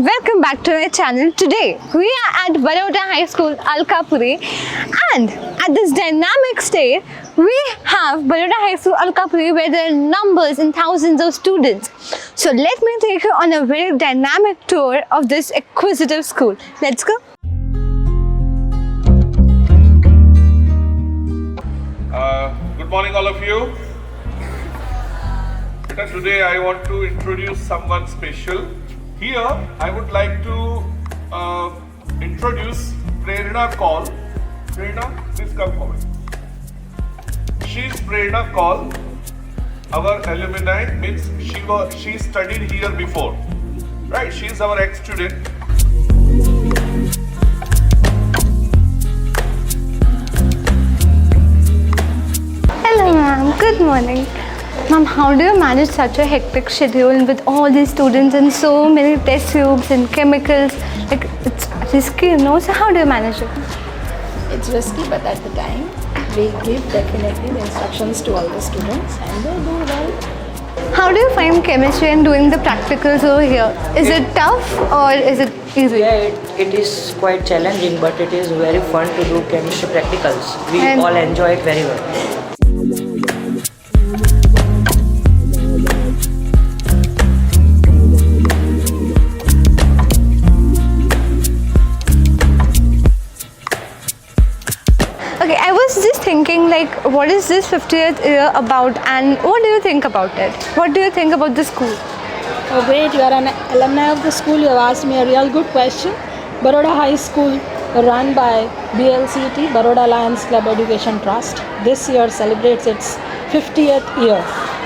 welcome back to my channel. Today we are at Baroda High School, Alkapuri, and at this dynamic stage we have Baroda High School, Alkapuri, where there are numbers and thousands of students. So let me take you on a very dynamic tour of this acquisitive school. Let's go. Good morning, all of you. Today I want to introduce someone special. Here I would like to introduce Prerna Kaul. Prerna, please come forward. She is Prerna Kaul. Our alumni means she studied here before, right? She is our ex-student. Hello ma'am, good morning. Ma'am, how do you manage such a hectic schedule with all these students and so many test tubes and chemicals? Like, it's risky, you know, so how do you manage it? It's risky, but at the time we give definitely the instructions to all the students and they do well. How do you find chemistry and doing the practicals over here? Is it tough or is it easy? Yeah, it is quite challenging, but it is very fun to do chemistry practicals. We And- all enjoy it very well. Okay, I was just thinking, like, what is this 50th year about and what do you think about it? What do you think about the school? Oh great, you are an alumni of the school. You have asked me a real good question. Baroda High School, run by BLCT, Baroda Lions Club Education Trust, this year celebrates its 50th year,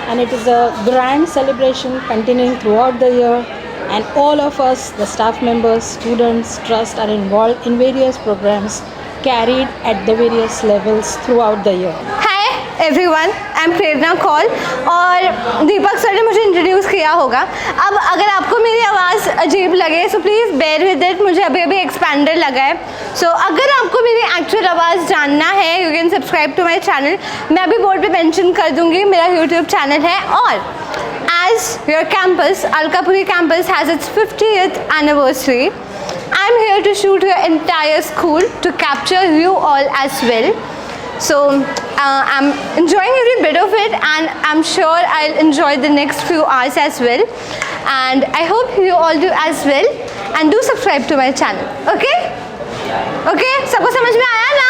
and it is a grand celebration continuing throughout the year, and all of us, the staff members, students, trust are involved in various programs carried at the various levels throughout the year. Hi everyone, I'm Prerna Kaul और दीपक sir ने मुझे introduce किया होगा. अब अगर आपको मेरी आवाज़ अजीब लगे so please bear with it. मुझे अभी अभी एक्सपैंडर लगा है. सो अगर आपको मेरी एक्चुअल आवाज़ जानना है you can subscribe to my channel. मैं अभी बोर्ड पे मेंशन कर दूँगी, मेरा यूट्यूब चैनल है. और as your campus, Alkapuri campus has its 50th anniversary, I'm here to shoot your entire school to capture you all as well. So I'm enjoying every bit of it and I'm sure I'll enjoy the next few hours as well. And I hope you all do as well. And do subscribe to my channel. Okay? Okay? सबको समझ में आया ना?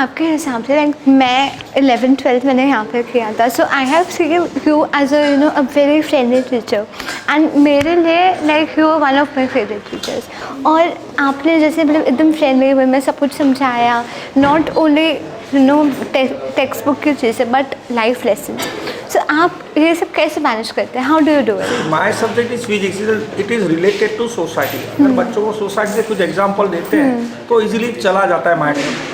आपके हिसाब से like मैं 11th-12th मैंने यहाँ पे किया था. So I have seen you as a a very friendly teacher and मेरे लिए like you are one of my favourite teachers. और आपने जैसे मतलब एकदम फ्रेंडली वे में सब कुछ समझाया, नॉट ओनली टेक्स्ट बुक की चीज़ें बट लाइफ लेसन. सो आप ये सब कैसे मैनेज करते हैं? How do you do it? My subject is physics. It is related to society. अगर बच्चों को सोसाइटी से कुछ एग्जाम्पल देते हैं तो इजीली चला जाता है माइंड में.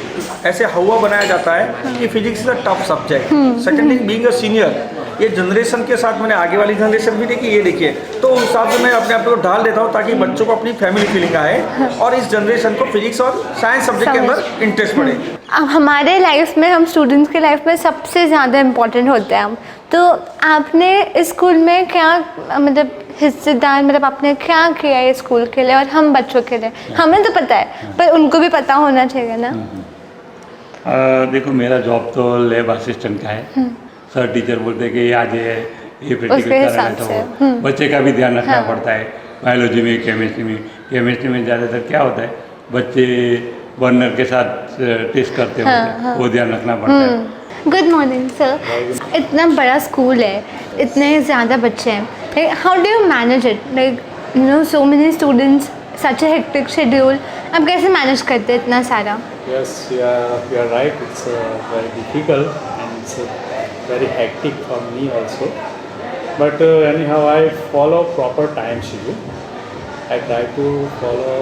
ऐसे हवा बनाया जाता है कि physics is a tough subject. Second thing, being a senior, ये जनरेशन के साथ मैंने आगे वाली जनरेशन भी देखी, ये देखिए, तो उस हिसाब से मैं अपने आप को ढाल देता हूँ ताकि बच्चों को अपनी फैमिली फीलिंग आए और इस जनरेशन को फिजिक्स और साइंस सब्जेक्ट के अंदर इंटरेस्ट पड़े. अब हमारे लाइफ में, हम स्टूडेंट्स के लाइफ में सबसे ज़्यादा इम्पोर्टेंट होते हैं हम. तो आपने इस स्कूल में क्या मतलब हिस्सेदार, मतलब आपने क्या किया है स्कूल के लिए और हम बच्चों के लिए? हमें तो पता है पर उनको भी पता होना चाहिए ना. देखो, मेरा जॉब तो लैब असिस्टेंट का है. सर टीचर बोलते हैं कि आज ये प्रैक्टिकल कराना है तो बच्चे का भी ध्यान रखना पड़ता है. बायोलॉजी में, केमिस्ट्री में ज़्यादातर क्या होता है, बच्चे बर्नर के साथ टेस्ट करते होते हैं, वो ध्यान रखना पड़ता है. Good morning sir. इतना बड़ा स्कूल है, इतने ज़्यादा बच्चे हैं, how do you manage it? Like so many students such a hectic schedule. आप कैसे मैनेज करते हैं इतना सारा? Yes, yeah, you are right. It's very difficult and it's very hectic for me also. But anyhow, I follow proper time schedule. I try to follow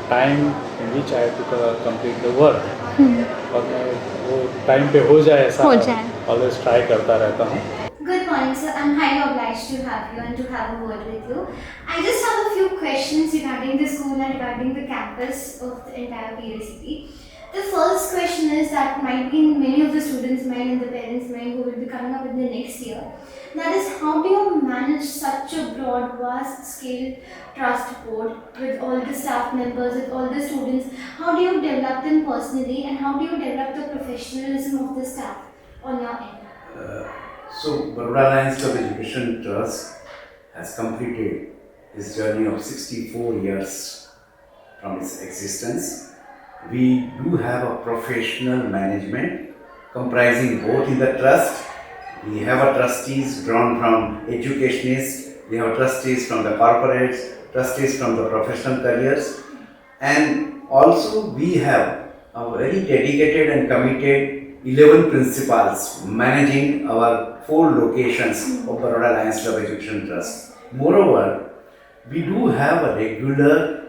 time in which I have to complete the work. और मैं वो time पे हो जाए ऐसा हो जाए। Always try करता रहता हूँ. Good morning, sir. I'm highly obliged to have you and to have a word with you. I just have a few questions regarding the school and regarding the campus of the entire PLCP. The first question is that might be in many of the students' mind and the parents' mind who will be coming up in the next year. That is, how do you manage such a broad, vast-scale trust board with all the staff members, with all the students? How do you develop them personally, and how do you develop the professionalism of the staff on your end? So, Baroda Lions Club Education Trust has completed its journey of 64 years from its existence. We do have a professional management comprising both in the trust. We have a trustees drawn from educationists, we have trustees from the corporates, trustees from the professional careers, and also we have a very dedicated and committed 11 principals managing our 4 locations of Baroda Lions Club Education Trust. Moreover, we do have a regular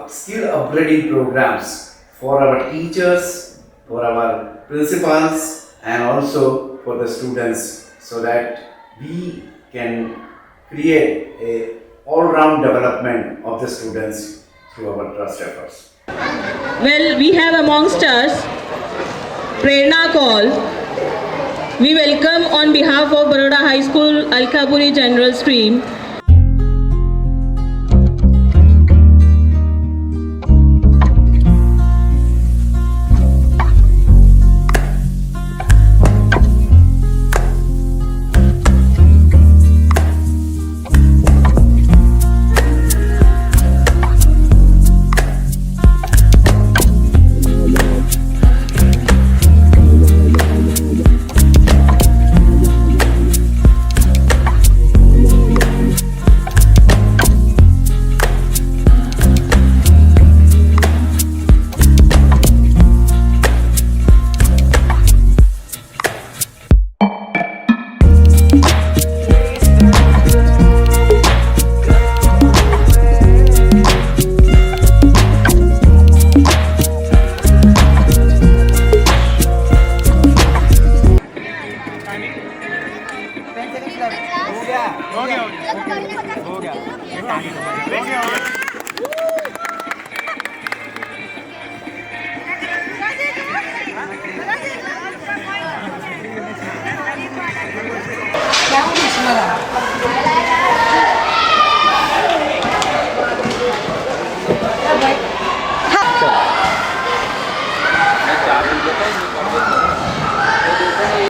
skill upgrading programs for our teachers, for our principals, and also for the students, so that we can create a all-round development of the students through our trust efforts. Well, we have amongst us Prerna Kaul. We welcome on behalf of Baroda High School Alkapuri General Stream.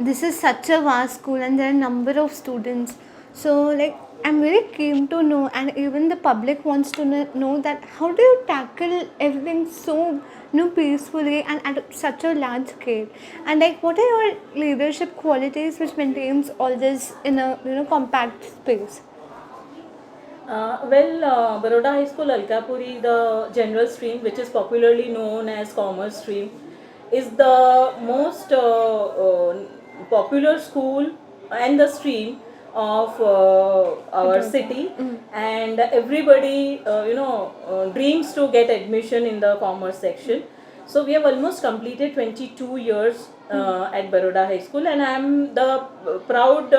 This is such a vast school and there are a number of students. So like I'm very keen to know, and even the public wants to know that how do you tackle everything so peacefully and at such a large scale, and like what are your leadership qualities which maintains all this in a compact space? Baroda High School Alkapuri, the general stream, which is popularly known as commerce stream, is the most popular school and the stream of our city, and everybody dreams to get admission in the commerce section. So we have almost completed 22 years at Baroda High School, and I am the proud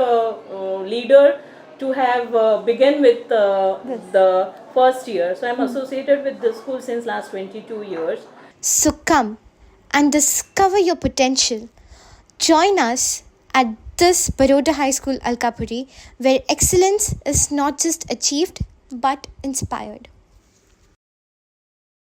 leader to have begun with the first year. So I am associated with the school since last 22 years. So come and discover your potential. Join us at this Baroda High School Alkapuri, where excellence is not just achieved but inspired.